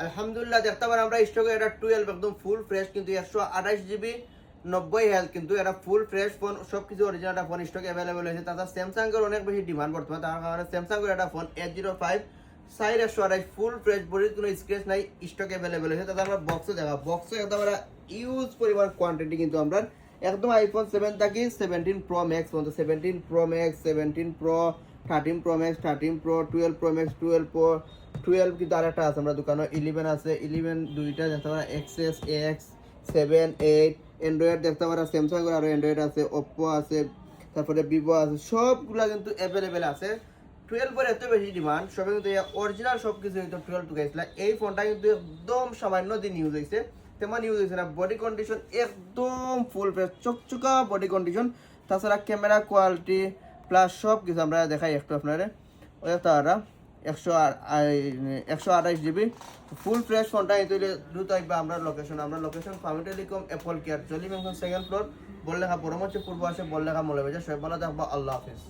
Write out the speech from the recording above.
আলহামদুলিল্লাহ দেখতে পারেন আমরা স্টকে এটা 12 একদম ফুল ফ্রেশ, কিন্তু 128 জিবি 90 হেলথ, কিন্তু এটা ফুল ফ্রেশ ফোন, সবকিছু অরিজিনাল একটা ফোন স্টকে অ্যাভেলেবল হয়েছে। তাছাড়া স্যামসাং এর অনেক বেশি ডিমান্ড বর্তমানে, তার কারণে স্যামসাং এর একটা phone S05 side 128 full fresh, বডির কোনো স্ক্র্যাচ নাই, স্টকে অ্যাভেলেবল হয়েছে। তাতে আমরা বক্সে দেখা, বক্সে একদম আমরা ইউজ পরিমাণ কোয়ান্টিটি কিন্তু আমরা একদম আইফোন 7 থাকি 17 প্রো ম্যাক্স পর্যন্ত, 17 pro max, 17 pro, 13 pro max, 13 pro, 12 pro max, 12 pro, 12 কিন্তু আরেকটা আছে আমরা দোকানে, 11 আছে, 11 দুইটা দেখতে পারা, এক্সএস, এক্স, 7, 8, অ্যান্ড্রয়েড দেখতে পারা, স্যামসাং এর আরো অ্যান্ড্রয়েড আছে, ওপ্পো আছে, তারপরে ভিভো আছে, সবগুলা কিন্তু অ্যাভেলেবেল আছে। 12 এর এত বেশি ডিমান্ড, সবাই কিন্তু অরিজিনাল সব কিছু কিন্তু 12 ঢুকাইছিল। এই ফোনটা কিন্তু একদম সামান্য দিন ইউজ হয়েছে, তেমন ইউজ হয়েছে না। বডি কন্ডিশন একদম ফুল ফ্রেশ, চকচকা বডি কন্ডিশন। তাছাড়া ক্যামেরা কোয়ালিটি প্লাস সব কিছু আমরা দেখাই একটু আপনারা। তারা 128 জিবি ফুল ফ্রেশ ফোনটা এই দ্রুত আসবে আমরা লোকেশন ফার্মি telecom Apple care, jolly mansion, second floor, বললেখা পরমচ্ছে পূর্ব আসে, বললেখা মৌলবাজার। সবাই ভালো থাকবো, আল্লাহ হাফিজ।